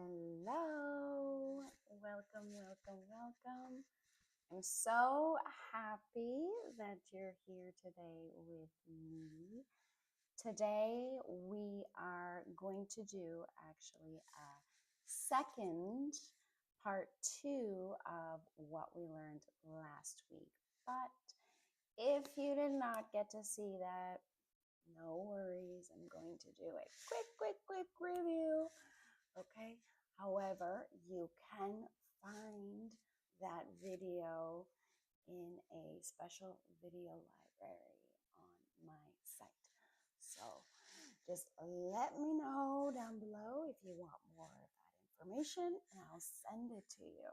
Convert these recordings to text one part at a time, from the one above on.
Hello, welcome. I'm so happy that you're here today with me. Today, we are going to do actually a second part two of what we learned last week. But if you did not get to see that, no worries. I'm going to do a quick review. Okay. However, you can find that video in a special video library on my site. So just let me know down below if you want more of that information and I'll send it to you.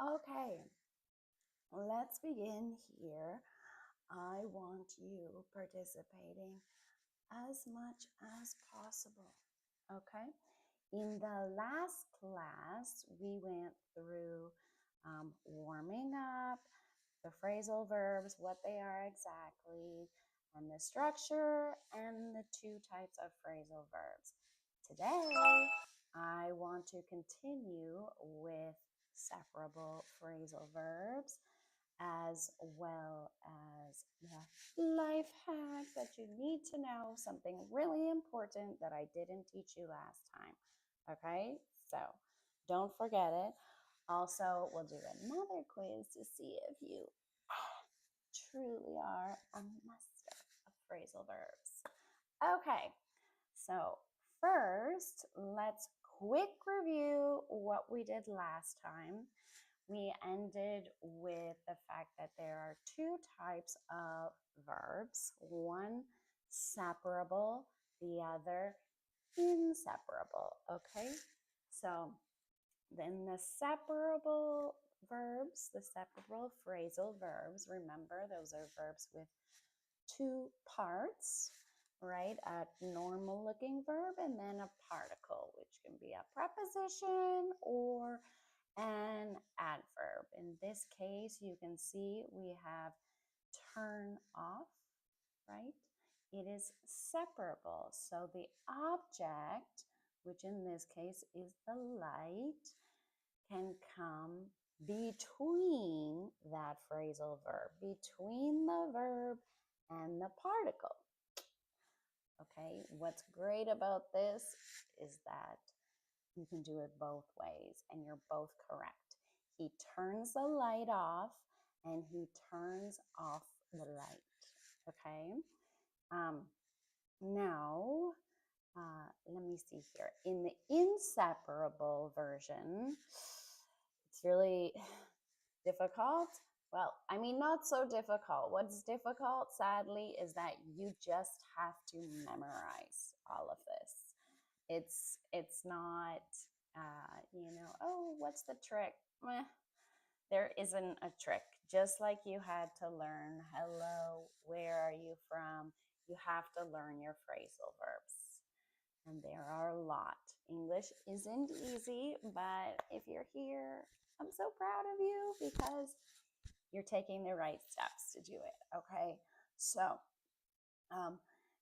Okay, let's begin here. I want you participating as much as possible. Okay. In the last class, we went through warming up, the phrasal verbs, what they are exactly, and the structure, and the two types of phrasal verbs. Today, I want to continue with separable phrasal verbs as well as the life hack that you need to know, something really important that I didn't teach you last time. Okay, so don't forget it. Also, we'll do another quiz to see if you truly are a master of phrasal verbs. Okay, so first, let's quick review what we did last time. We ended with the fact that there are two types of verbs, one separable, the other inseparable, okay? So then the separable verbs, the separable phrasal verbs, remember those are verbs with two parts, right? A normal looking verb and then a particle, which can be a preposition or an adverb. In this case, you can see we have turn off, right? It is separable. So the object, which in this case is the light, can come between that phrasal verb, between the verb and the particle. Okay, what's great about this is that you can do it both ways and you're both correct. He turns the light off and he turns off the light. Okay. Now, let me see here. In the inseparable version, it's really difficult. Well, I mean, not so difficult. What's difficult, sadly, is that you just have to memorize all of this. It's not, oh, what's the trick? Meh. There isn't a trick. Just like you had to learn, hello, where are you from? You have to learn your phrasal verbs. And there are a lot. English isn't easy, but if you're here, I'm so proud of you because you're taking the right steps to do it, okay? So,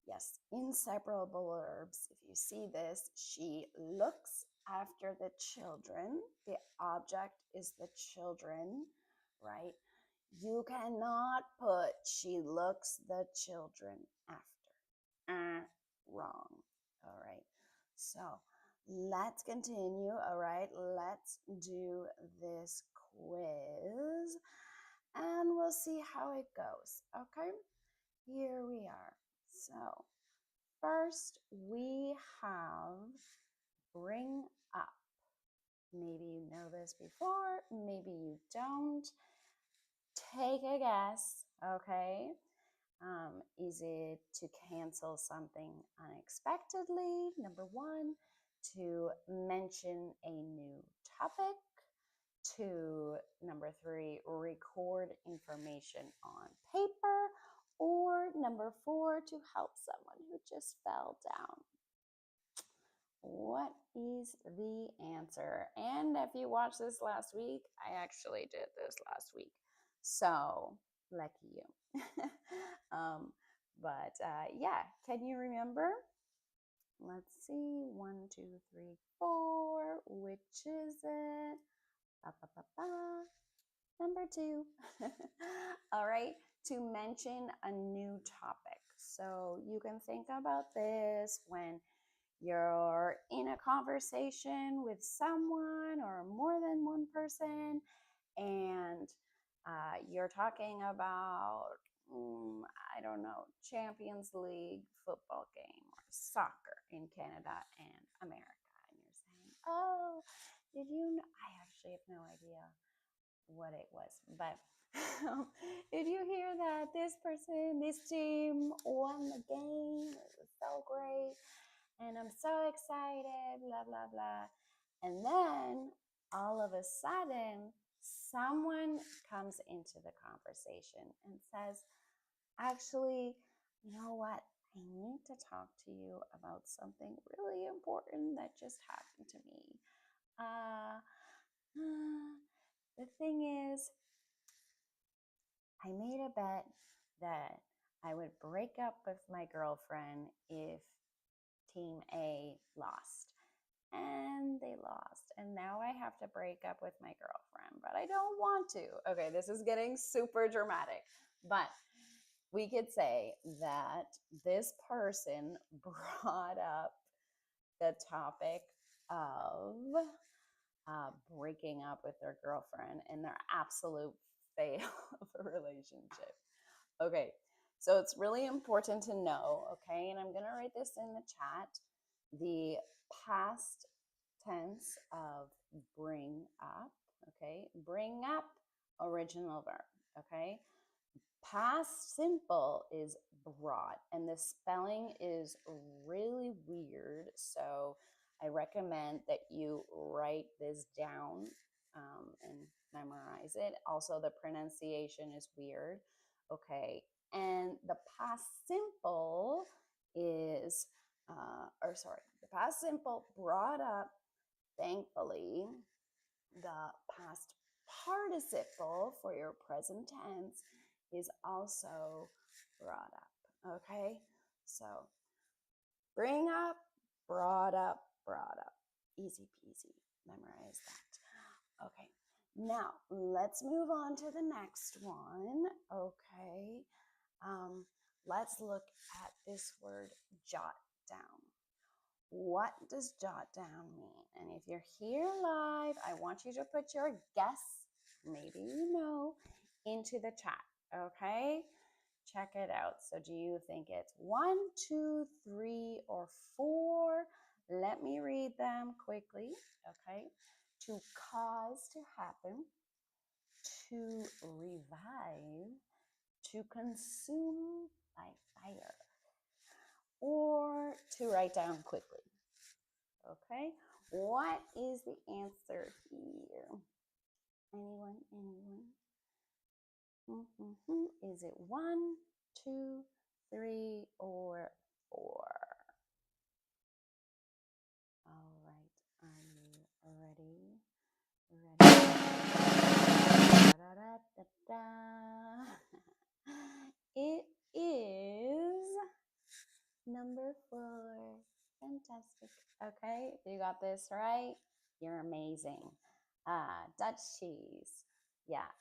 yes, inseparable verbs. If you see this, she looks after the children. The object is the children, right? You cannot put she looks the children after. Wrong. All right. So let's continue. All right. Let's do this quiz and we'll see how it goes. Okay. Here we are. So first we have bring up. Maybe you know this before, maybe you don't. Take a guess, okay? Is it to cancel something unexpectedly? Number one, to mention a new topic. To number three, record information on paper. Or number four, to help someone who just fell down. What is the answer? And if you watched this last week, I actually did this last week. So lucky you. But yeah, can you remember? Let's see. 1, 2, 3, 4. Which is it? Ba, ba, ba, ba. Number 2. All right. To mention a new topic. So you can think about this when you're in a conversation with someone or more than one person, and you're talking about, I don't know, Champions League football game or soccer in Canada and America. And you're saying, oh, did you know? I actually have no idea what it was, but did you hear that this person, this team won the game? It was so great. And I'm so excited, blah, blah, blah. And then all of a sudden, someone comes into the conversation and says, actually, you know what? I need to talk to you about something really important that just happened to me. The thing is, I made a bet that I would break up with my girlfriend if Team A lost. And they lost. And now I have to break up with my girlfriend, but I don't want to. Okay, this is getting super dramatic. But we could say that this person brought up the topic of breaking up with their girlfriend and their absolute fail of a relationship. Okay, so it's really important to know, okay, and I'm going to write this in the chat, the past tense of bring up, okay? Bring up, original verb, okay? Past simple is brought, and the spelling is really weird, so I recommend that you write this down and memorize it. Also, the pronunciation is weird, okay? And the past simple is, the past simple brought up, thankfully. The past participle for your present tense is also brought up. Okay, so bring up, brought up, brought up. Easy peasy. Memorize that. Okay, now let's move on to the next one. Okay, let's look at this word jot down. What does jot down mean? And if you're here live, I want you to put your guess, maybe you know, into the chat, okay? Check it out. So do you think it's 1, 2, 3, or 4? Let me read them quickly, okay? To cause to happen, to revive, to consume by fire, or to write down quickly. Okay, what is the answer here? Anyone? Is it 1, 2, 3, or 4? All right, are you ready? It is number 4. Fantastic. Okay, you got this right. You're amazing. Dutch cheese. Yeah.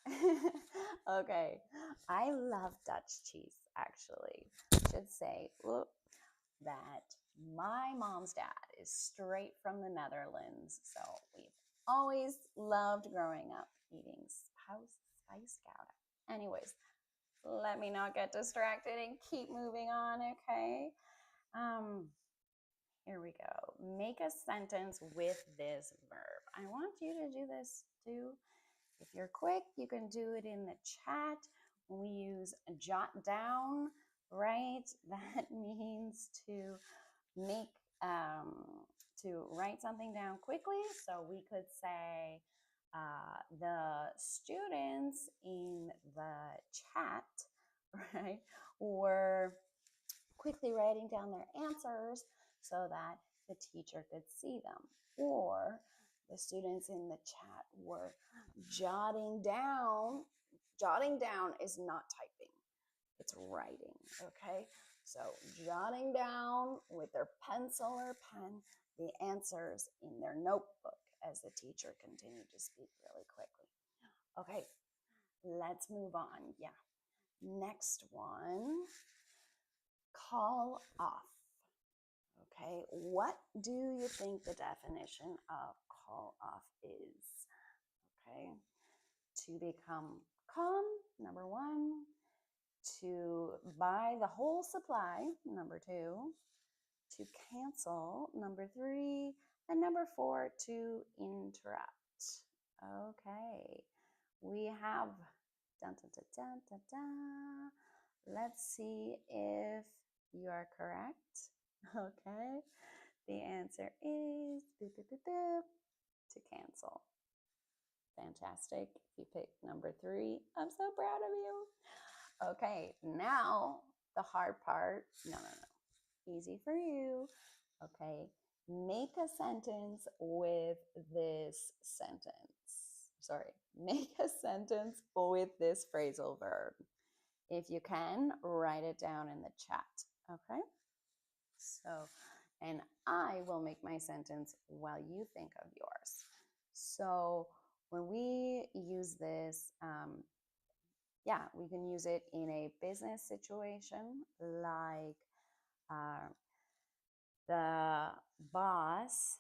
Okay. I love Dutch cheese, actually. I should say that my mom's dad is straight from the Netherlands. So we've always loved growing up eating spiced gouda. Anyways, let me not get distracted and keep moving on, okay? Here we go. Make a sentence with this verb. I want you to do this too. If you're quick, you can do it in the chat. When we use jot down, right? That means to make, to write something down quickly. So we could say, the students in the chat, right, were quickly writing down their answers so that the teacher could see them. Or the students in the chat were jotting down. Jotting down is not typing, it's writing, okay? So jotting down with their pencil or pen the answers in their notebook as the teacher continued to speak really quickly. Okay, let's move on. Yeah. Next one, call off. Okay, what do you think the definition of call off is? Okay, to become calm, number one, to buy the whole supply, number two, to cancel, number three, and number four, to interrupt. Okay, we have dun, dun, dun, dun, dun, dun. Let's see if you are correct. Okay, the answer is boop, boop, boop, boop, to cancel. Fantastic. You picked number three. I'm so proud of you. Okay, now the hard part. No. Easy for you. Okay, make a sentence with this sentence. Sorry, make a sentence with this phrasal verb. If you can, write it down in the chat. Okay? So, and I will make my sentence while you think of yours. So, when we use this, we can use it in a business situation, like the boss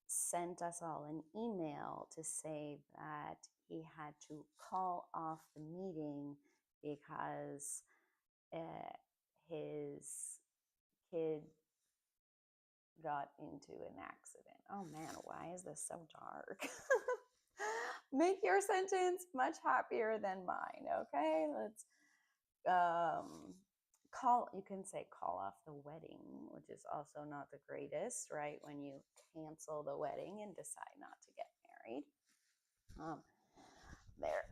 sent us all an email to say that he had to call off the meeting because his kid got into an accident. Oh man, why is this so dark? Make your sentence much happier than mine, okay? Let's you can say call off the wedding, which is also not the greatest, right? When you cancel the wedding and decide not to get married. There.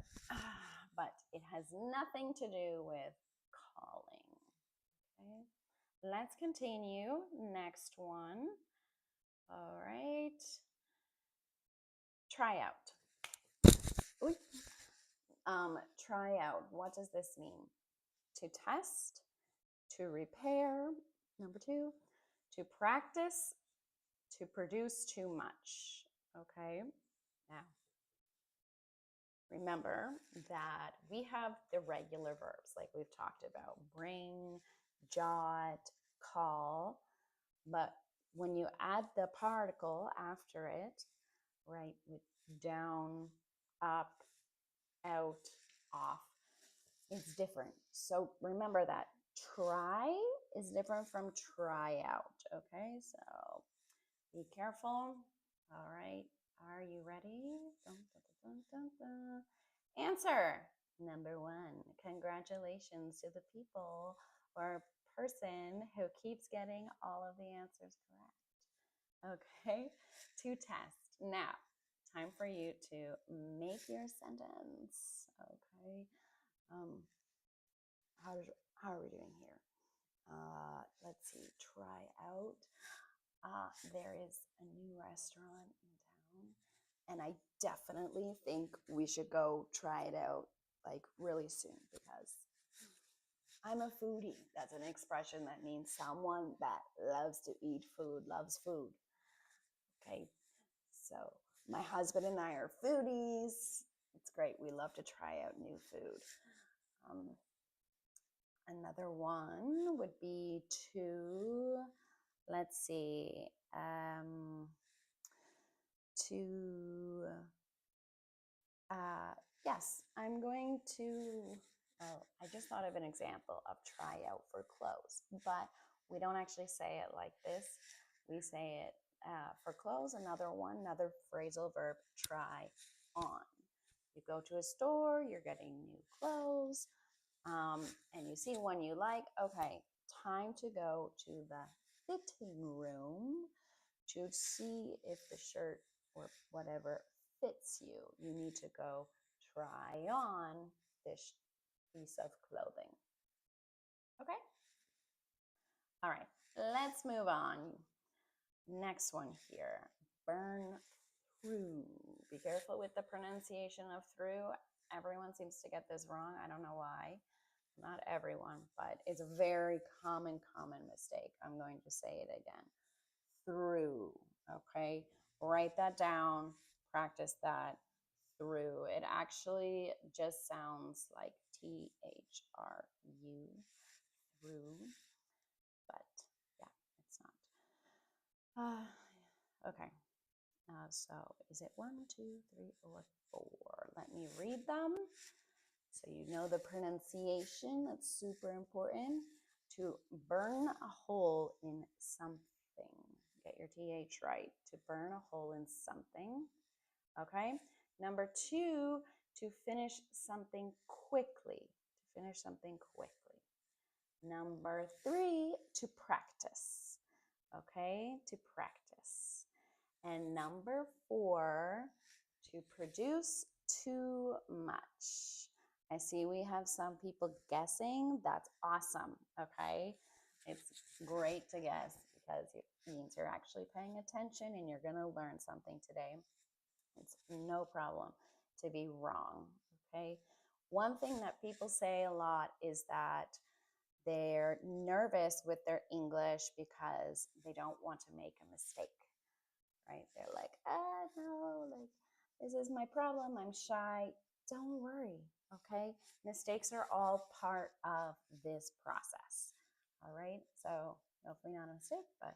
But it has nothing to do with calling. Okay. Let's continue. Next one. All right. Try out. Try out. What does this mean? To test, to repair, number two, to practice, to produce too much. Okay. Now, remember that we have the regular verbs like we've talked about: bring, jot, call. But when you add the particle after it, right, with down, up, out, off, it's different. So remember that try is different from try out. Okay, so be careful. All right, are you ready? Dun, dun, dun, dun. Answer number one. Congratulations to the people or person who keeps getting all of the answers correct. Okay, to test. Now, time for you to make your sentence. Okay, how are we doing here? Let's see, try out. There is a new restaurant in town, and I definitely think we should go try it out like really soon because I'm a foodie. That's an expression that means someone that loves to eat food, loves food. Okay, so my husband and I are foodies. It's great. We love to try out new food. Another one would be to, let's see, yes, I'm going to, I just thought of an example of try out for clothes, but we don't actually say it like this. We say it for clothes, another phrasal verb, try on. You go to a store, you're getting new clothes, and you see one you like. Okay, time to go to the fitting room to see if the shirt or whatever fits you. You need to go try on this piece of clothing. Okay? All right, let's move on. Next one here, burn through. Be careful with the pronunciation of through. Everyone seems to get this wrong. I don't know why. Not everyone, but it's a very common mistake. I'm going to say it again. Through, okay? Write that down, practice that. Through. It actually just sounds like THRU, through, but yeah, it's not. Okay. So is it 1, 2, 3, or 4? Let me read them so you know the pronunciation. That's super important. To burn a hole in something. Get your TH right. To burn a hole in something. Okay. Number 2, to finish something quickly. To finish something quickly. Number 3, to practice. Okay. To practice. And number 4, to produce too much. I see we have some people guessing. That's awesome. Okay. It's great to guess because it means you're actually paying attention and you're going to learn something today. It's no problem to be wrong. Okay. One thing that people say a lot is that they're nervous with their English because they don't want to make a mistake. Right? They're like, no, like, this is my problem. I'm shy. Don't worry, okay? Mistakes are all part of this process, all right? So hopefully not a mistake, but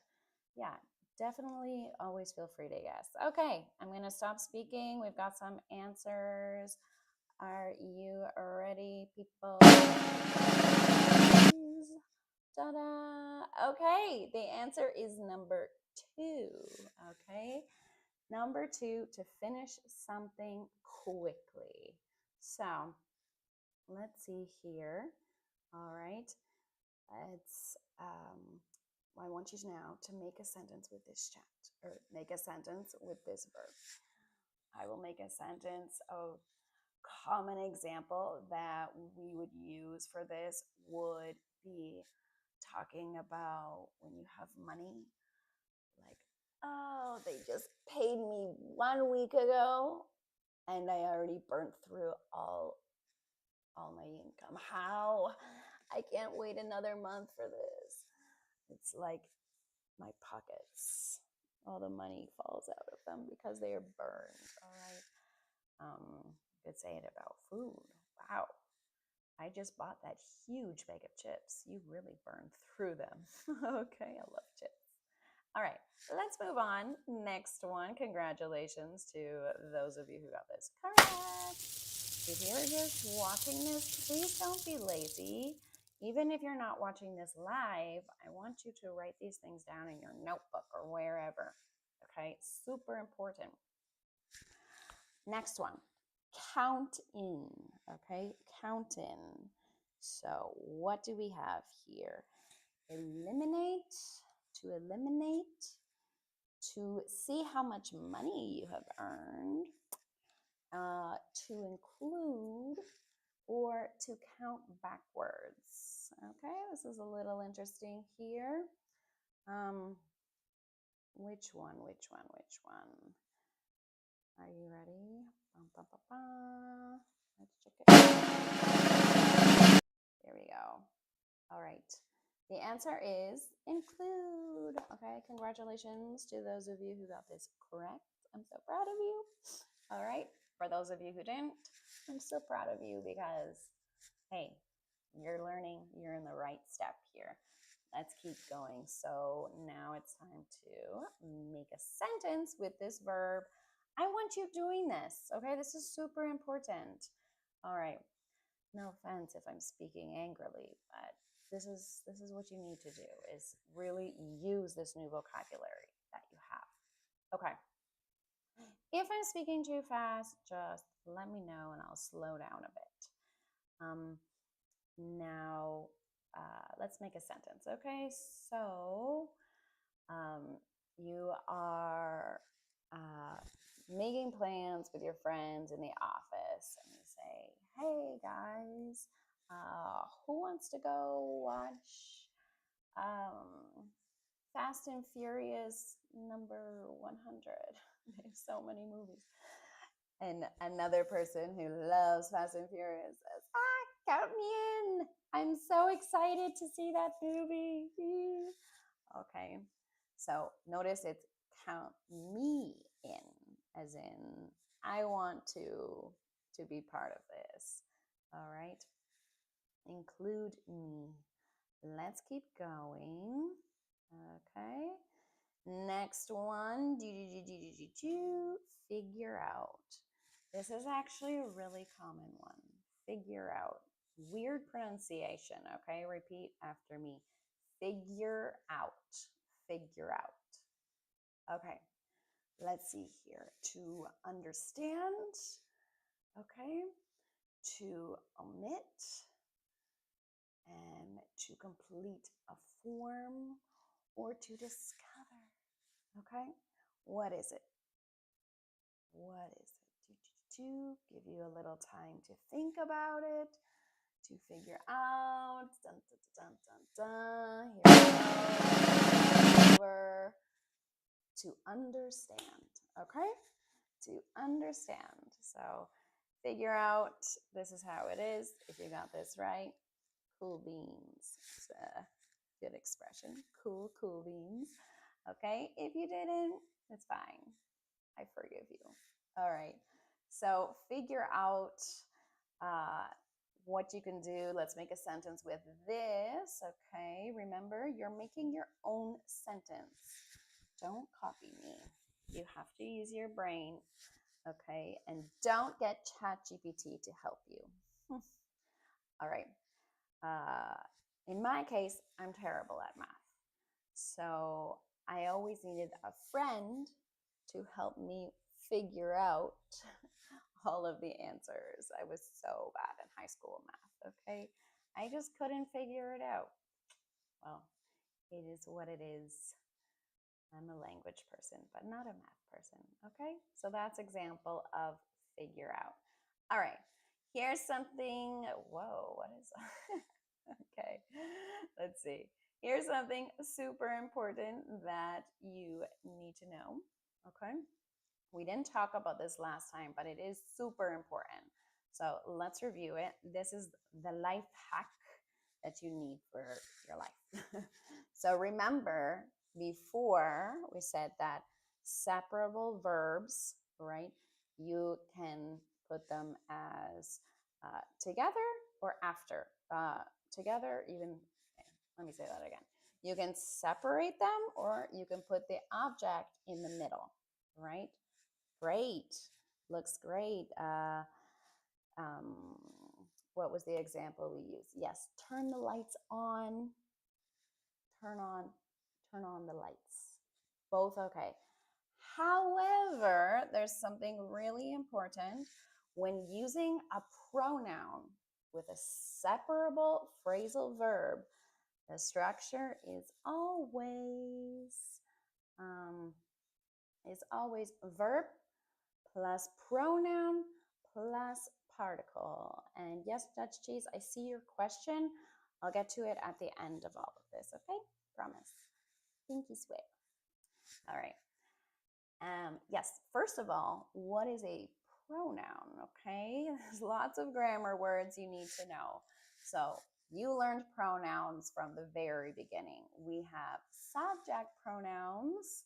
yeah, definitely always feel free to guess. Okay, I'm going to stop speaking. We've got some answers. Are you ready, people? Ta-da! Okay, the answer is number 2. Okay, number 2, to finish something quickly. So let's see here. All right, it's I want you now to make a sentence with this chat, or make a sentence with this verb. I will make a sentence. A common example that we would use for this would be talking about when you have money, like, oh, they just paid me 1 week ago and I already burnt through all my income. How? I can't wait another month for this. It's like my pockets, all the money falls out of them because they are burned. All right. You could say it about food. Wow, I just bought that huge bag of chips. You really burned through them. Okay, I love chips. All right, let's move on. Next one. Congratulations to those of you who got this correct. If you're just watching this, please don't be lazy. Even if you're not watching this live, I want you to write these things down in your notebook or wherever. Okay, super important. Next one. Count in. Okay, count in. So what do we have here? Eliminate, to eliminate, to see how much money you have earned, to include, or to count backwards. Okay, this is a little interesting here. Which one? Are you ready? Let's check it. There we go. All right. The answer is include. Okay, congratulations to those of you who got this correct. I'm so proud of you. All right. For those of you who didn't, I'm so proud of you because, hey, you're learning. You're in the right step here. Let's keep going. So now it's time to make a sentence with this verb. I want you doing this. Okay, this is super important. All right. No offense if I'm speaking angrily, but this is what you need to do is really use this new vocabulary that you have. Okay. If I'm speaking too fast, just let me know and I'll slow down a bit. Now, let's make a sentence. Okay, so you are making plans with your friends in the office, and you say, "Hey guys, who wants to go watch Fast and Furious number 100?" There's so many movies. And another person who loves Fast and Furious says, "I count me in. I'm so excited to see that movie. Okay, so notice it's count me in, as in I want to be part of this. All right, include me. Let's keep going. Okay, next one, figure out. This is actually a really common one. Figure out. Weird pronunciation, okay? Repeat after me. Figure out. Figure out. Okay, let's see here. To understand, okay? To omit, and to complete a form, or to discover, okay? What is it? What is it? To give you a little time to think about it, to figure out. Dun, dun, dun, dun, dun. Here we go. Over. To understand, okay? To understand. So figure out, this is how it is. If you got this right, cool beans. It's a good expression. Cool beans. Okay? If you didn't, it's fine. I forgive you. All right. So figure out what you can do. Let's make a sentence with this. Okay. Remember, you're making your own sentence. Don't copy me. You have to use your brain. Okay. And don't get ChatGPT to help you. All right. In my case, I'm terrible at math. So I always needed a friend to help me figure out all of the answers. I was so bad in high school math, okay? I just couldn't figure it out. Well, it is what it is. I'm a language person, but not a math person, okay? So that's example of figure out. All right, here's something, whoa, what is that? Okay, let's see. Here's something super important that you need to know, okay? We didn't talk about this last time, but it is super important. So let's review it. This is the life hack that you need for your life. So remember, before we said that separable verbs, right? You can put them as together or after. Together, even, let me say that again. You can separate them or you can put the object in the middle, right? Great. Looks great. Um, what was the example we used? Yes, turn the lights on. Turn on the lights. Both okay. However, there's something really important when using a pronoun with a separable phrasal verb. The structure is always verb plus pronoun plus particle. And yes, Judge Cheese, I see your question. I'll get to it at the end of all of this, okay? Promise. Pinky swear. All right. Yes, first of all, what is a pronoun, okay? There's lots of grammar words you need to know. So you learned pronouns from the very beginning. We have subject pronouns.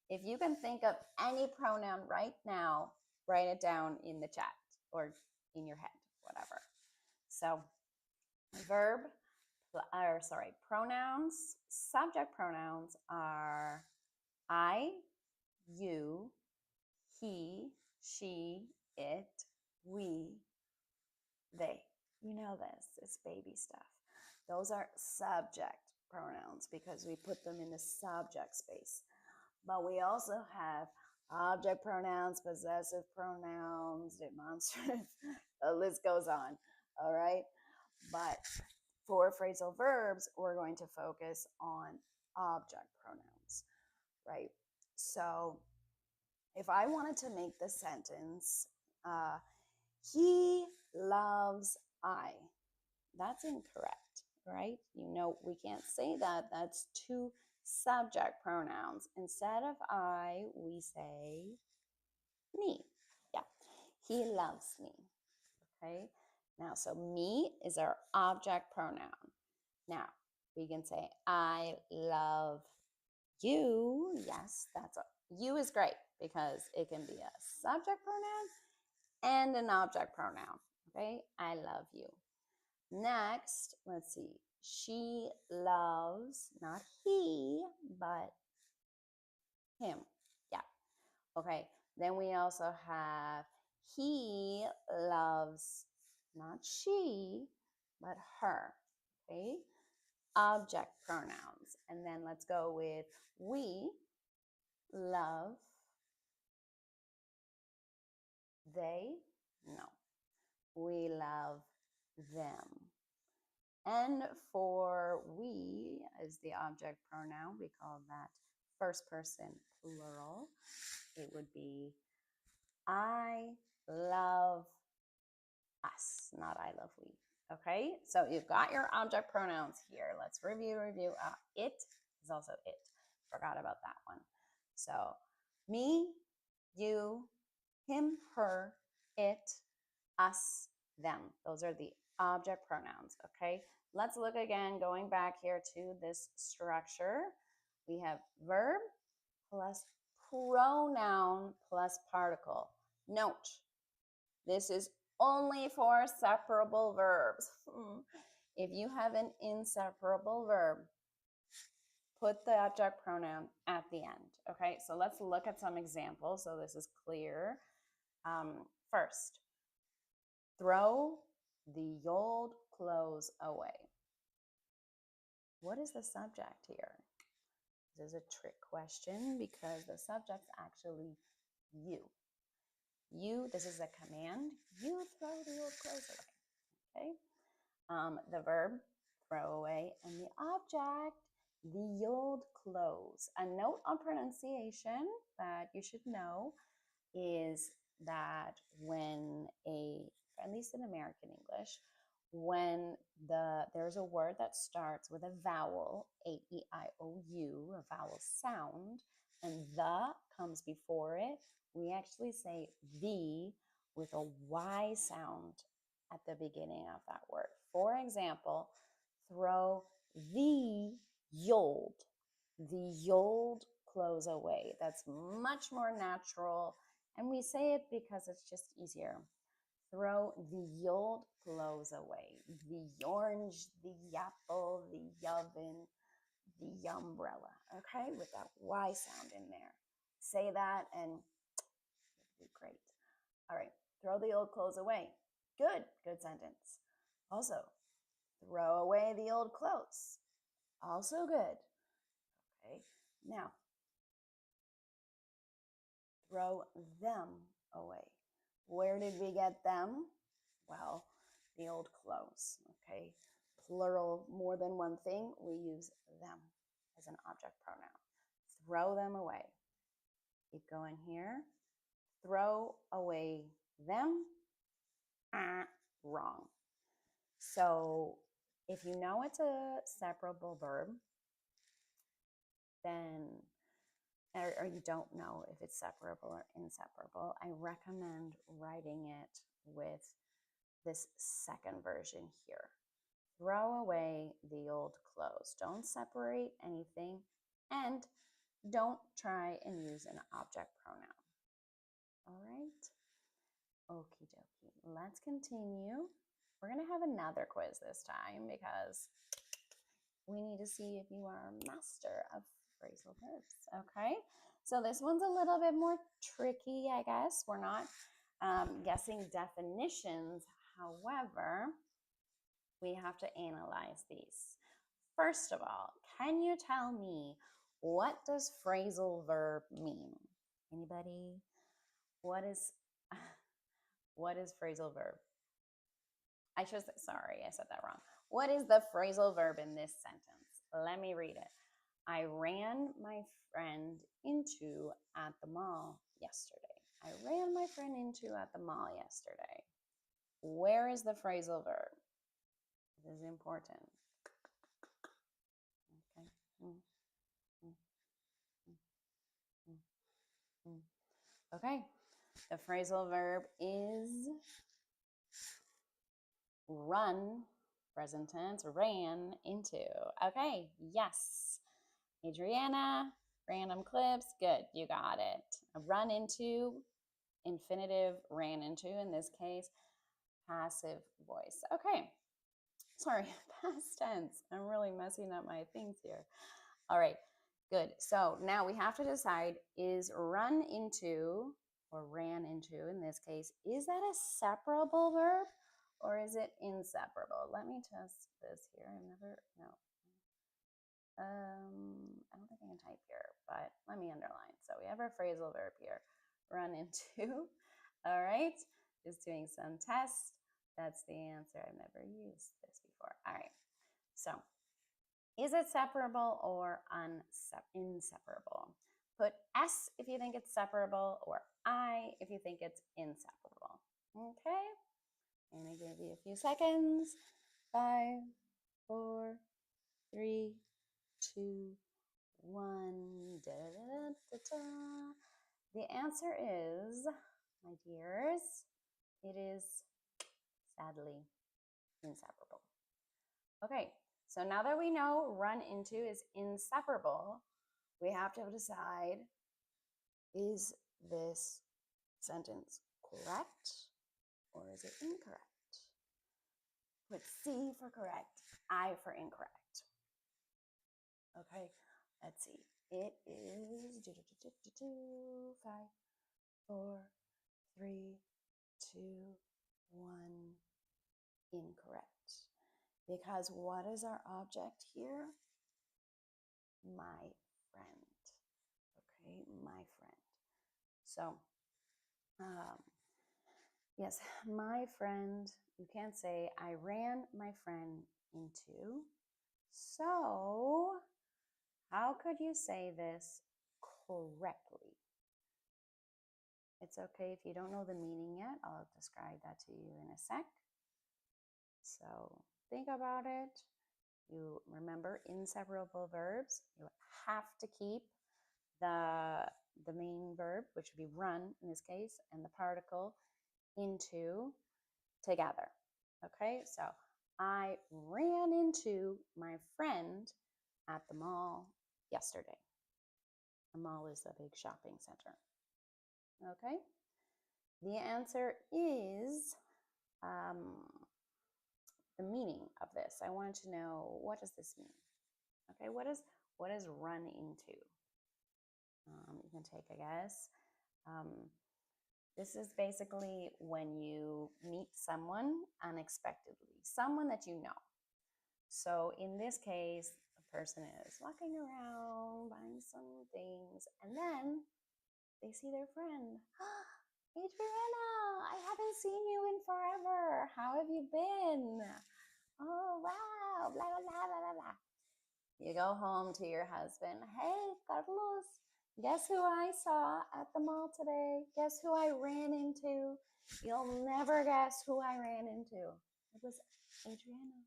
If you can think of any pronoun right now, write it down in the chat or in your head, whatever. So pronouns, subject pronouns are I, you, he, she, it, we, they. You know this, it's baby stuff. Those are subject pronouns because we put them in the subject space. But we also have object pronouns, possessive pronouns, demonstrative, the list goes on, all right? But for phrasal verbs, we're going to focus on object pronouns, right? So if I wanted to make the sentence, he loves I, that's incorrect, right? You know, we can't say that. That's two subject pronouns. Instead of I, we say me. Yeah, he loves me, okay? Now, so me is our object pronoun. Now, we can say, I love you. Yes, that's a, you is great because it can be a subject pronoun and an object pronoun. Okay, I love you. Next, let's see. She loves, not he, but him. Yeah. Okay. Then we also have he loves, not she, but her. Okay. Object pronouns. And then let's go with we love, they, no. We love them. And for we as the object pronoun, we call that first person plural. It would be I love us, not I love we. Okay, so you've got your object pronouns here. Let's review. It is also it. Forgot about that one. So me, you, him, her, it, us, them. Those are the object pronouns. Okay, let's look again, going back here to this structure. We have verb plus pronoun plus particle. Note, this is only for separable verbs. If you have an inseparable verb, put the object pronoun at the end. Okay, so let's look at some examples so this is clear. First, throw the old clothes away. What is the subject here? This is a trick question because the subject's actually you. You, this is a command. You throw the old clothes away. Okay. The verb, throw away, and the object, the old clothes. A note on pronunciation that you should know is that when at least in American English, when there's a word that starts with a vowel, A-E-I-O-U, a vowel sound, and the comes before it, we actually say the with a Y sound at the beginning of that word. For example, throw the old clothes away. That's much more natural. And we say it because it's just easier. Throw the old clothes away. The orange, the apple, the oven, the umbrella. Okay, with that Y sound in there. Say that and it'll be great. All right, throw the old clothes away. Good sentence. Also, throw away the old clothes. Also good. Okay, now throw them away. Where did we get them? Well, the old clothes, okay? Plural, more than one thing, we use them as an object pronoun. Throw them away. Keep going here. Throw away them. Wrong. So if you know it's a separable verb, then or you don't know if it's separable or inseparable, I recommend writing it with this second version here. Throw away the old clothes. Don't separate anything and don't try and use an object pronoun. All right? Okie dokie. Let's continue. We're going to have another quiz this time because we need to see if you are a master of phrasal verbs. Okay? So this one's a little bit more tricky, I guess. We're not guessing definitions. However, we have to analyze these. First of all, can you tell me what does phrasal verb mean? Anybody? What is phrasal verb? I should say, sorry, I said that wrong. What is the phrasal verb in this sentence? Let me read it. I ran my friend into at the mall yesterday. I ran my friend into at the mall yesterday. Where is the phrasal verb? This is important. Okay. Okay. The phrasal verb is run, present tense, ran into. Okay, yes. Adriana, random clips. Good, you got it. Run into, infinitive, ran into in this case, passive voice. Okay, sorry, past tense. I'm really messing up my things here. All right, good. So now we have to decide, is run into or ran into in this case, is that a separable verb or is it inseparable? Let me test this here. I never know. I don't think I can type here, but let me underline. So we have our phrasal verb here, run into. All right, just doing some tests. That's the answer. I've never used this before. All right, so is it separable or inseparable? Put S if you think it's separable, or I if you think it's inseparable. Okay, I'm gonna give you a few seconds. 5, 4, 3, 2, 1. Da, da, da, da. The answer is, my dears, it is sadly inseparable. Okay, so now that we know run into is inseparable, we have to decide, is this sentence correct or is it incorrect? Put C for correct, I for incorrect. Okay, let's see. It is 5, 4, 3, 2, 1, incorrect. Because what is our object here? My friend. Okay, my friend. So, yes, my friend, you can't say I ran my friend into. So, how could you say this correctly? It's okay if you don't know the meaning yet. I'll describe that to you in a sec. So, think about it. You remember inseparable verbs. You have to keep the main verb, which would be run in this case, and the particle into together. Okay, so I ran into my friend at the mall yesterday. A mall is a big shopping center. Okay, the answer is the meaning of this. I want to know, what does this mean? Okay, what is run into? You can take a guess. This is basically when you meet someone unexpectedly, someone that you know. So in this case, a person is walking around, buying some things, and then they see their friend. Adriana, I haven't seen you in forever. How have you been? Oh, wow, blah, blah, blah, blah, blah. You go home to your husband. Hey, Carlos, guess who I saw at the mall today? Guess who I ran into? You'll never guess who I ran into. It was Adriana.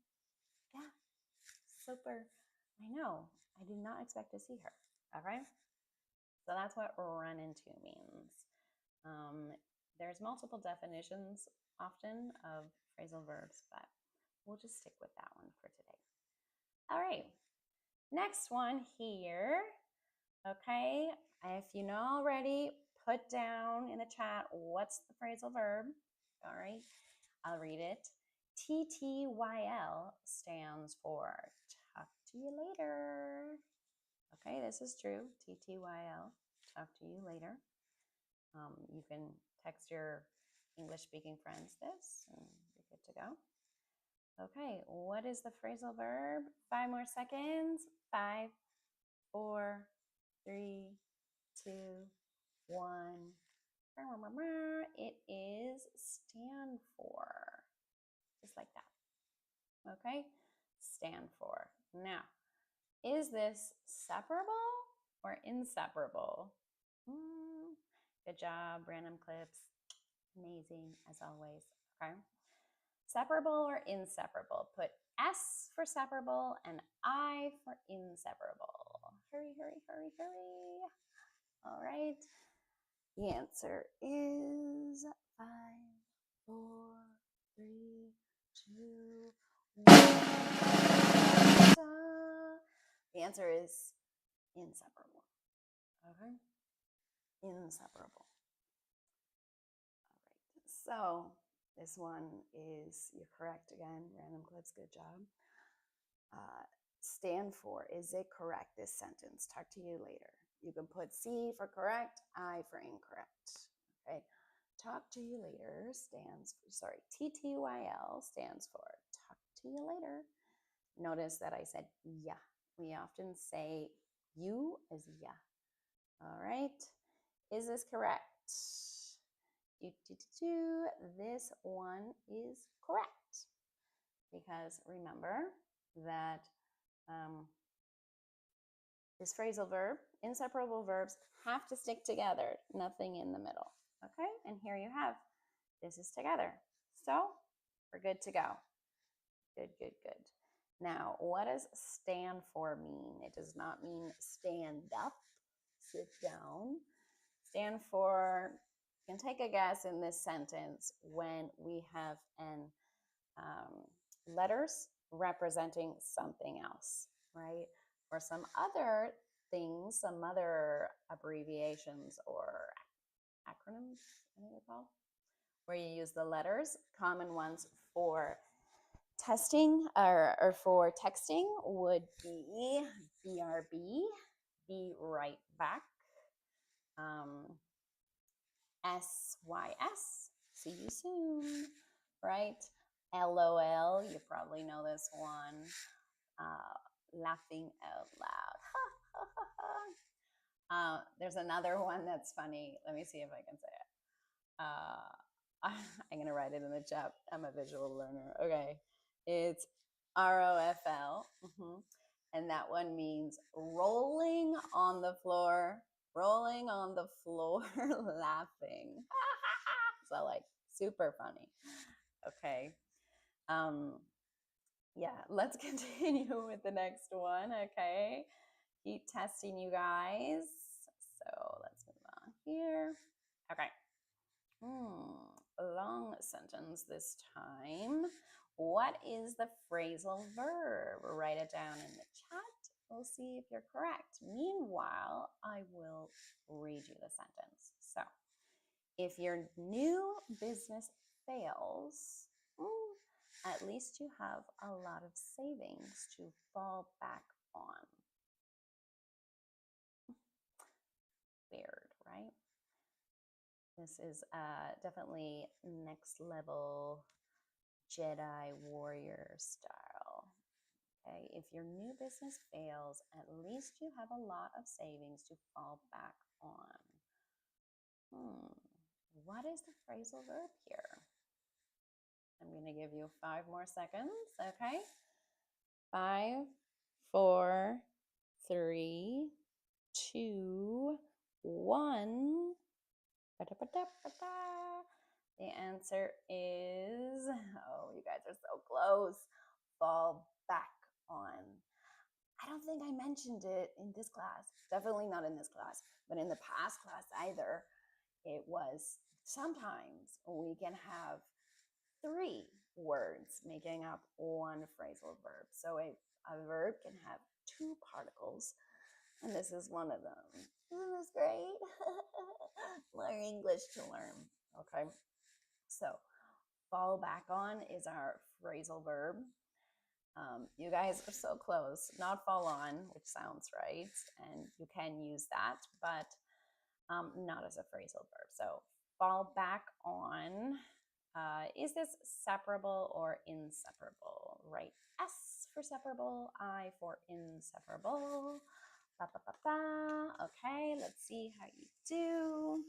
Yeah, super. I know. I did not expect to see her. All right. So that's what run into means. There's multiple definitions often of phrasal verbs, but we'll just stick with that one for today. All right. Next one here. Okay, if you know already, put down in the chat what's the phrasal verb. All right, I'll read it. TTYL stands for talk to you later. Okay, this is true. TTYL, talk to you later. You can text your English-speaking friends this and you're good to go. Okay, what is the phrasal verb? 5 more seconds. 5, 4, 3, 2, 1. It is stand for. Just like that. Okay? Stand for. Now, is this separable or inseparable? Good job, random clips. Amazing as always. Okay? Separable or inseparable? Put S for separable and I for inseparable. Hurry, hurry, hurry, hurry. All right. The answer is 5, 4, 3, 2, 1. The answer is inseparable. Okay? Inseparable. All right. So this one is, you're correct again. Random clips, good job. Stand for, is it correct, this sentence? Talk to you later. You can put C for correct, I for incorrect. Okay. Talk to you later stands for, sorry, TTYL stands for talk to you later. Notice that I said yeah. We often say you as yeah. All right. Is this correct? This one is correct. Because remember that this phrasal verb, inseparable verbs have to stick together, nothing in the middle. Okay, and here you have, this is together. So we're good to go. Good, good, good. Now, what does stand for mean? It does not mean stand up, sit down. Stand for, you can take a guess in this sentence when we have an letters representing something else, right? Or some other things, some other abbreviations or acronyms, I think they're called, where you use the letters. Common ones for testing or for texting would be BRB, be right back, SYS, see you soon, right? LOL, you probably know this one. Laughing out loud. There's another one that's funny. Let me see if I can say it. I'm going to write it in the chat. I'm a visual learner. Okay. It's ROFL. And that one means rolling on the floor, laughing. So like super funny. Okay. Yeah, let's continue with the next one. Okay. Keep testing, you guys. So let's move on here. Okay. A long sentence this time. What is the phrasal verb? Write it down in the chat. We'll see if you're correct. Meanwhile, I will read you the sentence. So, if your new business fails, at least you have a lot of savings to fall back on. Weird, right? This is definitely next level Jedi warrior style. Okay, if your new business fails, at least you have a lot of savings to fall back on. What is the phrasal verb here? I'm going to give you 5 more seconds, okay? 5, 4, 3, 2, 1. The answer is, oh, you guys are so close. Fall back on. I don't think I mentioned it in this class. Definitely not in this class, but in the past class either. It was sometimes we can have 3 words making up one phrasal verb. So a verb can have 2 particles, and this is one of them. Isn't this great? Learn English to learn. Okay. So fall back on is our phrasal verb. You guys are so close. Not fall on, which sounds right, and you can use that, but not as a phrasal verb. So fall back on. Is this separable or inseparable? Right? S for separable, I for inseparable. Ba, ba, ba, ba. Okay, let's see how you do.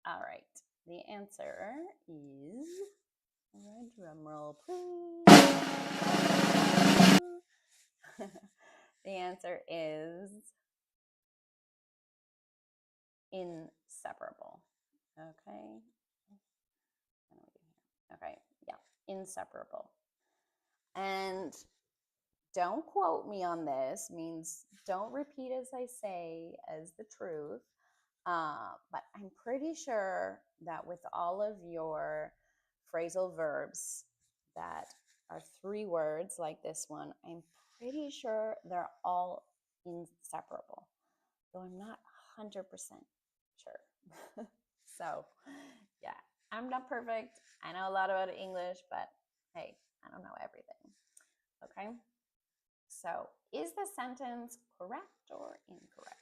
All right, the answer is, all right, drum roll, please. The answer is inseparable. Okay. Okay, yeah, inseparable. And don't quote me on this, means don't repeat as I say as the truth. But I'm pretty sure that with all of your phrasal verbs that are 3 words like this one, I'm pretty sure they're all inseparable, though I'm not 100% sure. So, yeah, I'm not perfect. I know a lot about English, but hey, I don't know everything. Okay? So, is the sentence correct or incorrect?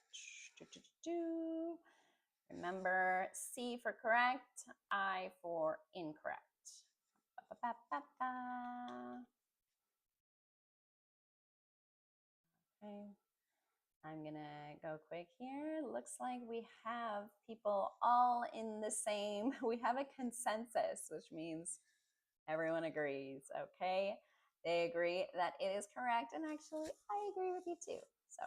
Remember, C for correct, I for incorrect. Okay, I'm gonna go quick here. Looks like we have people all in the same, we have a consensus, which means everyone agrees, okay? They agree that it is correct, and actually, I agree with you too. So,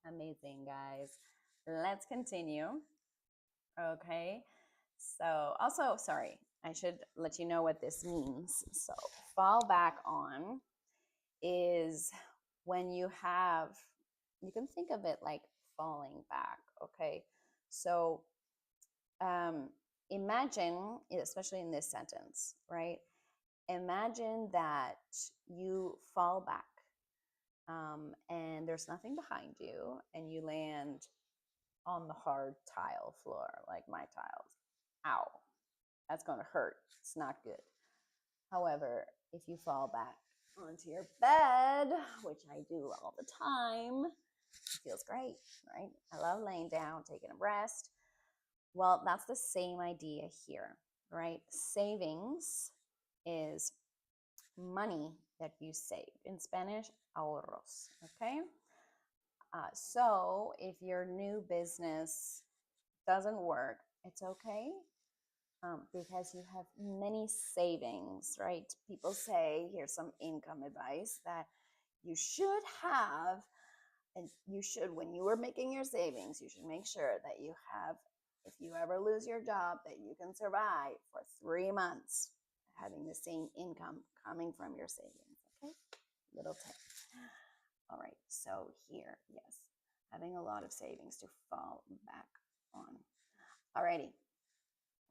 amazing, guys. Let's continue. Okay. So, also, sorry, I should let you know what this means. So, fall back on is when you have, you can think of it like falling back. Okay. So, um, imagine, especially in this sentence, right? Imagine that you fall back and there's nothing behind you, and you land on the hard tile floor, like my tiles. Ow, that's going to hurt. It's not good. However, if you fall back onto your bed, which I do all the time, it feels great, right? I love laying down, taking a rest. Well, that's the same idea here, right? Savings is money that you save. In Spanish, ahorros, okay? So if your new business doesn't work, it's okay, because you have many savings, right? People say, here's some income advice that you should have, and you should, when you are making your savings, you should make sure that you have, if you ever lose your job, that you can survive for 3 months having the same income coming from your savings, okay? Little tip. All right, so here, yes, having a lot of savings to fall back on. Alrighty,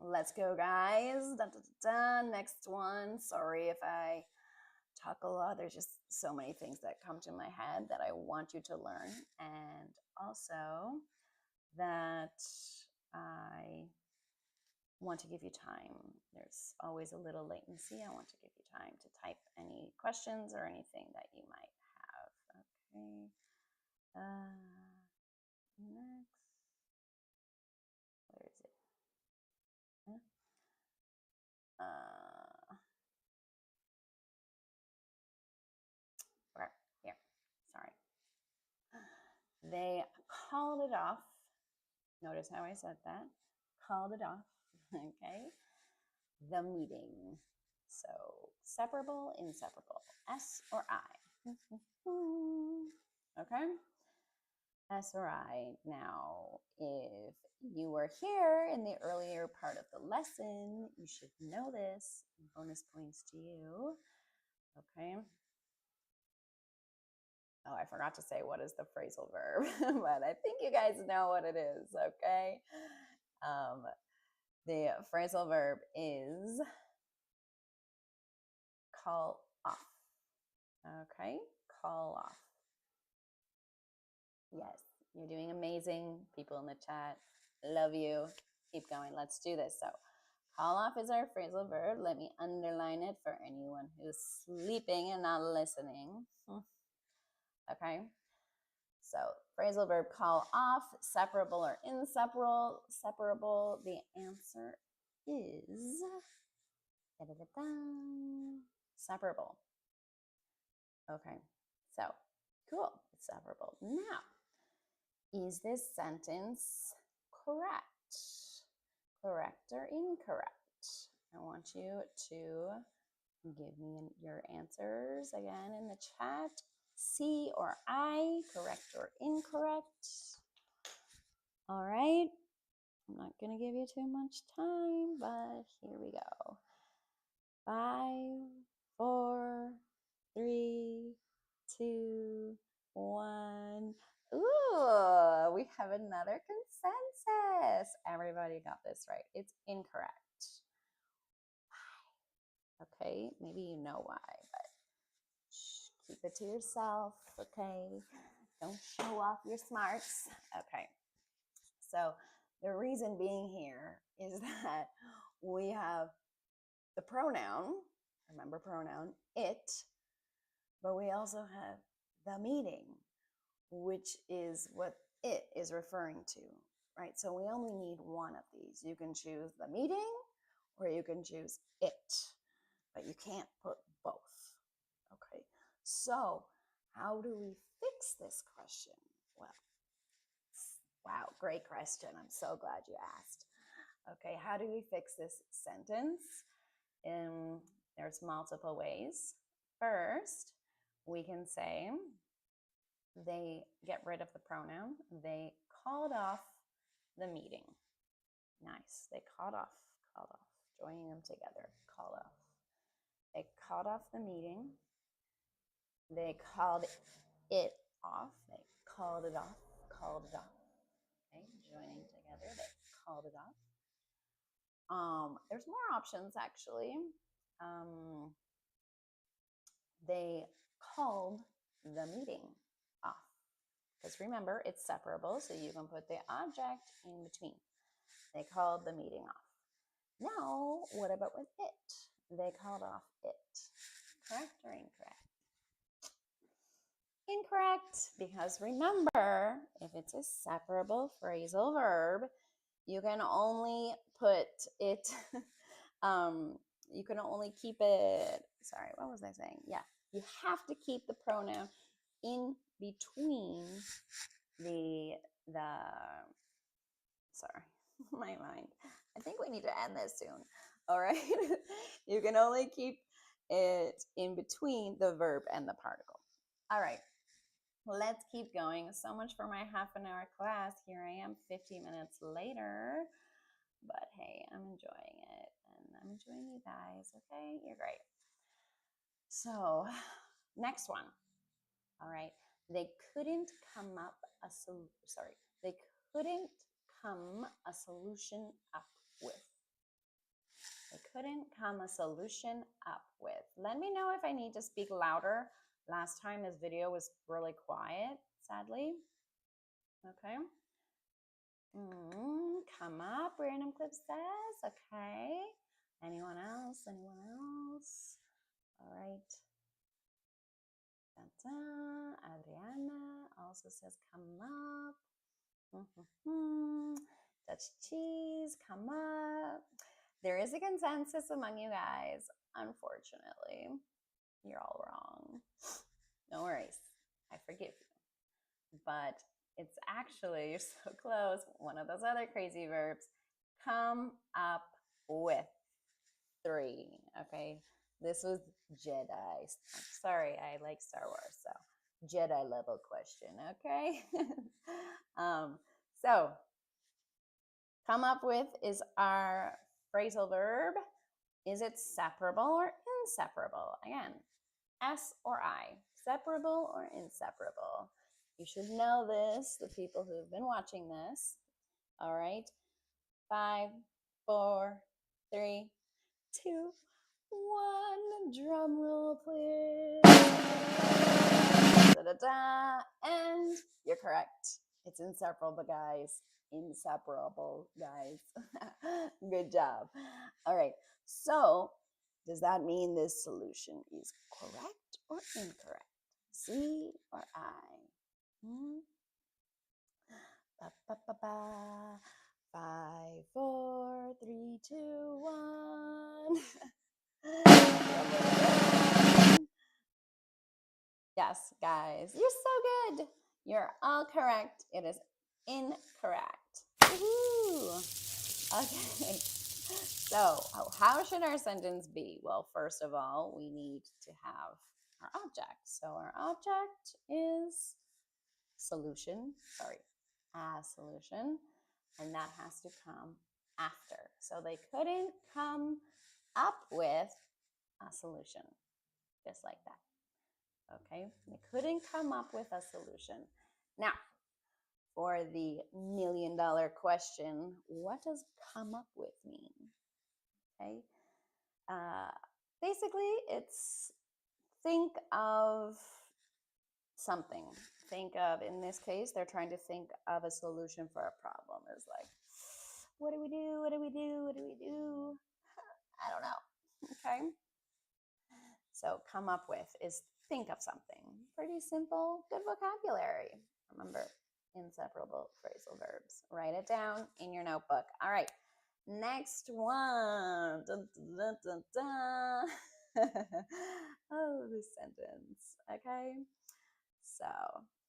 let's go, guys. Dun, dun, dun, dun. Next one. Sorry if I talk a lot. There's just so many things that come to my head that I want you to learn, and also that I want to give you time. There's always a little latency. I want to give you time to type any questions or anything that you might have. Okay. Next. Where is it? Where? Here. Sorry. They called it off. Notice how I said that. Called it off. Okay. The meeting. So, separable, inseparable. S or I. Okay. S or I. Now, if you were here in the earlier part of the lesson, you should know this. Bonus points to you. Okay. Oh, I forgot to say what is the phrasal verb, but I think you guys know what it is, okay? The phrasal verb is call off, okay? Call off. Yes, you're doing amazing. People in the chat, love you. Keep going. Let's do this. So, call off is our phrasal verb. Let me underline it for anyone who's sleeping and not listening. Okay? So, phrasal verb call off, separable or inseparable. Separable, the answer is separable. Okay, so cool, it's separable. Now, is this sentence correct? Correct or incorrect? I want you to give me your answers again in the chat. C or I, correct or incorrect? All right. I'm not going to give you too much time, but here we go. 5, 4, 3, 2, 1. Ooh, we have another consensus. Everybody got this right. It's incorrect. Okay, maybe you know why, but keep it to yourself, okay? Don't show off your smarts. Okay, so the reason being here is that we have the pronoun, remember pronoun, it, but we also have the meaning, which is what it is referring to, right? So we only need one of these. You can choose the meaning or you can choose it, but you can't put both. Okay, so how do we fix this question? Well, wow, great question. I'm so glad you asked. Okay, how do we fix this sentence? There's multiple ways. First, we can say they get rid of the pronoun. They called off the meeting. Nice. They called off, joining them together, called off. They called off the meeting. They called it off. They called it off, Okay, joining together, they called it off. There's more options actually. They called the meeting off. Because remember, it's separable, so you can put the object in between. They called the meeting off. Now, what about with it? They called off it. Correct or incorrect? Incorrect, because remember, if it's a separable phrasal verb, you can only put it, you can only keep it, sorry, what was I saying? Yeah, you have to keep the pronoun in between sorry, my mind. I think we need to end this soon. All right. You can only keep it in between the verb and the particle. All right. Let's keep going. So much for my half an hour class. Here I am 50 minutes later. But hey, I'm enjoying it. And I'm enjoying you guys. Okay. You're great. So next one. All right. They couldn't come up they couldn't come a solution up with. They couldn't come a solution up with. Let me know if I need to speak louder. Last time this video was really quiet, sadly. Okay. Come up, Random Clip says. Okay. Anyone else? Anyone else? All right. Adriana also says come up. Dutch cheese, come up. There is a consensus among you guys. Unfortunately, you're all wrong. No worries. I forgive you. But it's actually, you're so close, one of those other crazy verbs. Come up with 3. Okay. This was Jedi. I'm sorry, I like Star Wars, so Jedi level question, okay? So come up with is our phrasal verb. Is it separable or inseparable? Again, S or I, separable or inseparable? You should know this, the people who have been watching this. All right, 5, 4, 3, 2, 1. Drum roll, please. Da-da-da. And you're correct. It's inseparable, guys. Inseparable, guys. Good job. All right. So, does that mean this solution is correct or incorrect? C or I? Ba, ba, ba, ba. 5, 4, 3, 2, 1. Yes, guys, you're so good. You're all correct. It is incorrect. Woo-hoo. Okay. So, how should our sentence be? Well, first of all, we need to have our object. So our object is solution, a solution, and that has to come after. So they couldn't come up with a solution, just like that. Okay, they couldn't come up with a solution. Now, for the $1,000,000 question, what does come up with mean? Okay. Basically, it's think of something. Think of, in this case, they're trying to think of a solution for a problem. It's like, what do we do? What do we do? What do we do? I don't know. Okay. So come up with is think of something. Pretty simple, good vocabulary. Remember, inseparable phrasal verbs. Write it down in your notebook. All right. Next one. Dun, dun, dun, dun. Oh, this sentence. Okay. So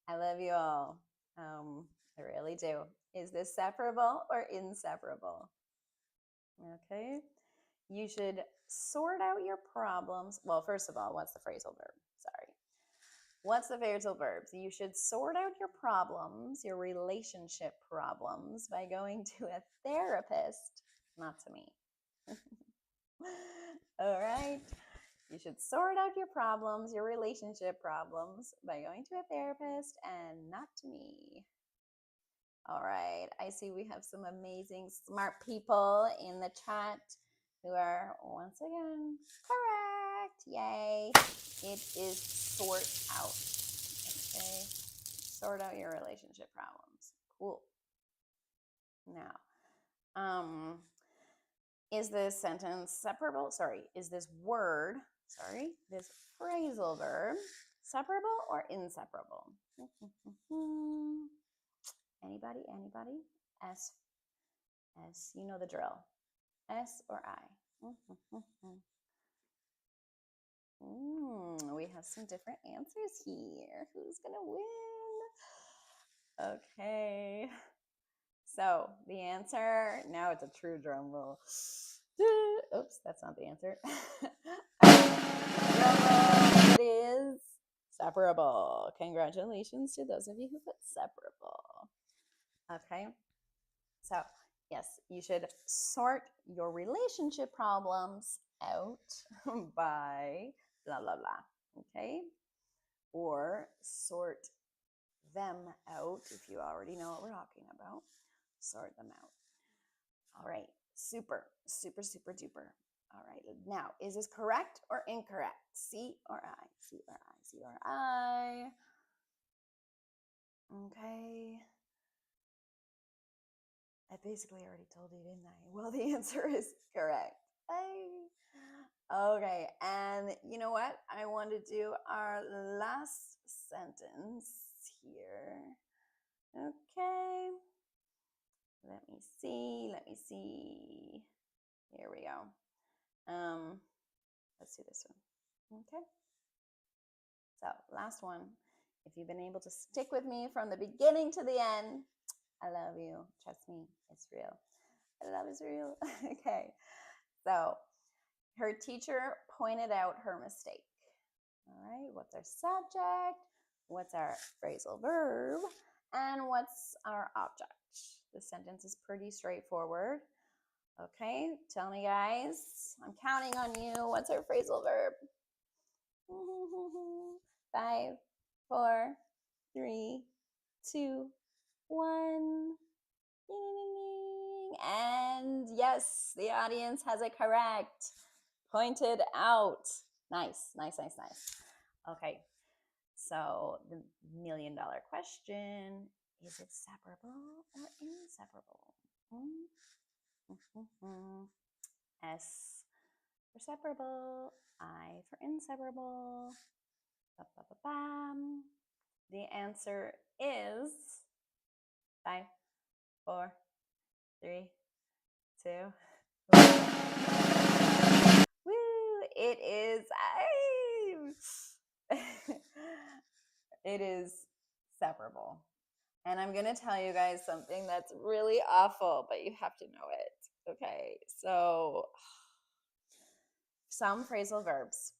I love you all. I really do. Is this separable or inseparable? Okay. You should sort out your problems. Well, first of all, what's the phrasal verb? Sorry. What's the phrasal verbs? You should sort out your problems, your relationship problems, by going to a therapist, not to me. All right. You should sort out your problems, your relationship problems, by going to a therapist and not to me. All right. I see we have some amazing, smart people in the chat who are once again correct. Yay. It is sort out. Okay. Sort out your relationship problems. Cool. Now, is this sentence separable? Sorry, is this word, this phrasal verb separable or inseparable? Anybody? S, you know the drill. S or I? We have some different answers here. Who's gonna win? Okay. So the answer, now it's a true drum roll. Oops, that's not the answer. Drum roll, it is separable. Congratulations to those of you who put separable. Okay. So yes, you should sort your relationship problems out by blah, blah, blah. Okay. Or sort them out if you already know what we're talking about. Sort them out. All right. Super, super, super duper. All right. Now, is this correct or incorrect? C or I? C or I? C or I? Okay. I basically already told you, didn't I? Well, the answer is correct. Okay, and you know what? I want to do our last sentence here. Okay. Let me see. Here we go. Let's do this one. Okay. So, last one. If you've been able to stick with me from the beginning to the end, I love you. Trust me, it's real. Love is real. Okay. So, her teacher pointed out her mistake. All right. What's our subject? What's our phrasal verb? And what's our object? The sentence is pretty straightforward. Okay. Tell me, guys. I'm counting on you. What's our phrasal verb? 5, 4, 3, 2, 1. And yes, the audience has it correct. Pointed out. Nice. Okay, so the $1,000,000 question, is it separable or inseparable? S for separable, I for inseparable. Ba-ba-ba-bam. The answer is 5, 4, 3, 2, 1. Woo! It is it is separable. And I'm gonna tell you guys something that's really awful, but you have to know it. Okay, so some phrasal verbs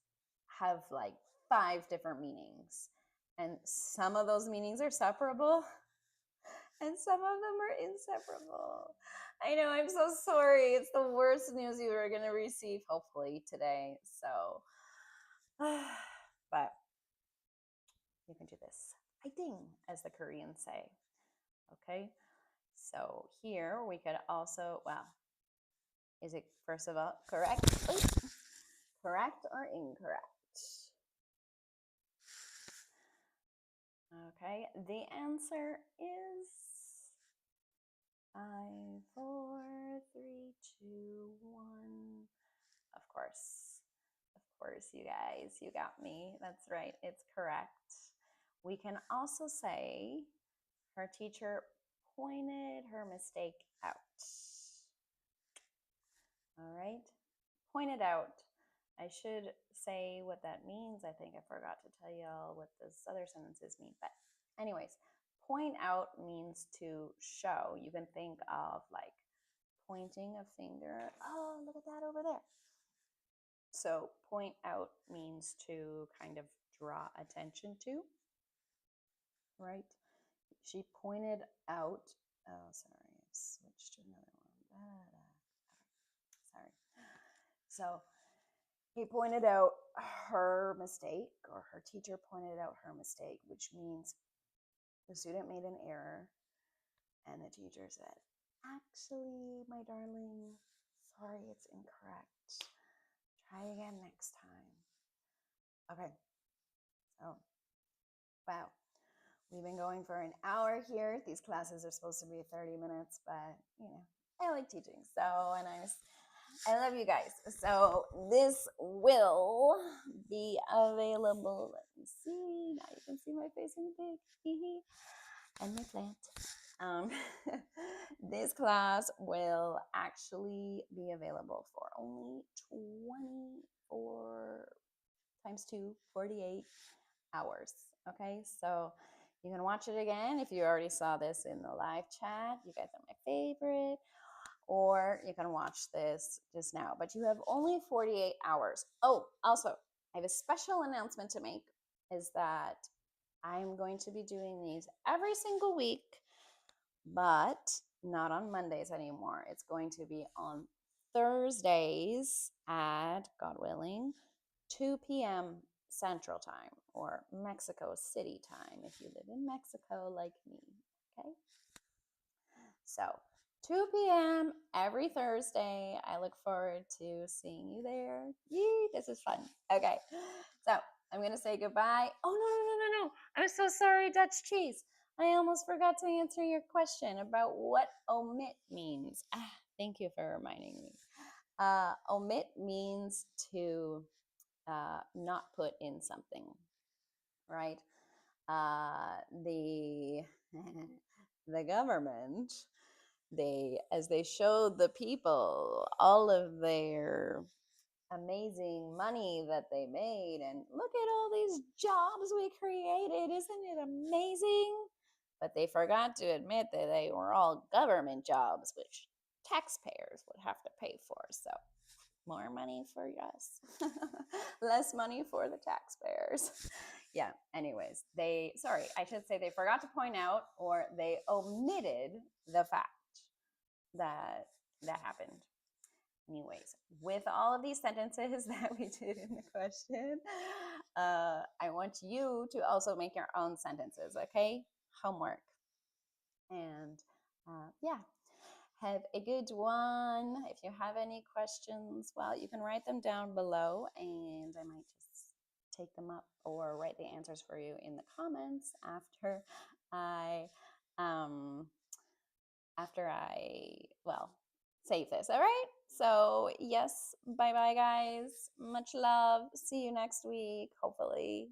have like 5 different meanings, and some of those meanings are separable and some of them are inseparable. I know, I'm so sorry. It's the worst news you are going to receive, hopefully, today. So, but you can do this. Fighting, as the Koreans say. Okay, so here we could also, well, is it first of all correct? Oops. Correct or incorrect? Okay, the answer is 5, 4, 3, 2, 1. Of course, you guys, you got me. That's right, it's correct. We can also say her teacher pointed her mistake out. All right, pointed out. I should say what that means. I think I forgot to tell y'all what those other sentences mean. But anyways, point out means to show. You can think of like pointing a finger. Oh, look at that over there. So point out means to kind of draw attention to, right? She pointed out, oh, sorry, I switched to another one. Sorry. So he pointed out her mistake, or her teacher pointed out her mistake, which means the student made an error and the teacher said, actually, my darling, sorry, it's incorrect. Try again next time. Okay, so, wow. We've been going for an hour here. These classes are supposed to be 30 minutes, but I like teaching. So, and I love you guys. So this will be available. Let me see. Now you can see my face in big. And my plant. This class will actually be available for only 24 times 2, 48 hours. Okay, so you can watch it again if you already saw this in the live chat. You guys are my favorite. Or you can watch this just now, but you have only 48 hours. Oh, also, I have a special announcement to make, is that I'm going to be doing these every single week, but not on Mondays anymore. It's going to be on Thursdays at, God willing, 2 p.m. Central Time, or Mexico City time if you live in Mexico like me. Okay? So 2 p.m. every Thursday. I look forward to seeing you there. Yee, this is fun. Okay, so I'm going to say goodbye. Oh, no. I'm so sorry, Dutch cheese. I almost forgot to answer your question about what omit means. Thank you for reminding me. Omit means to not put in something, right? The the government, as they showed the people all of their amazing money that they made, and look at all these jobs we created, isn't it amazing? But they forgot to admit that they were all government jobs, which taxpayers would have to pay for. So more money for us, less money for the taxpayers. Yeah, anyways, I should say they forgot to point out, or they omitted the fact that happened. Anyways, with all of these sentences that we did in the question, I want you to also make your own sentences, okay? Homework. And yeah, have a good one. If you have any questions, well, you can write them down below and I might just take them up or write the answers for you in the comments after I save this. All right, so yes, bye bye guys, much love, see you next week hopefully.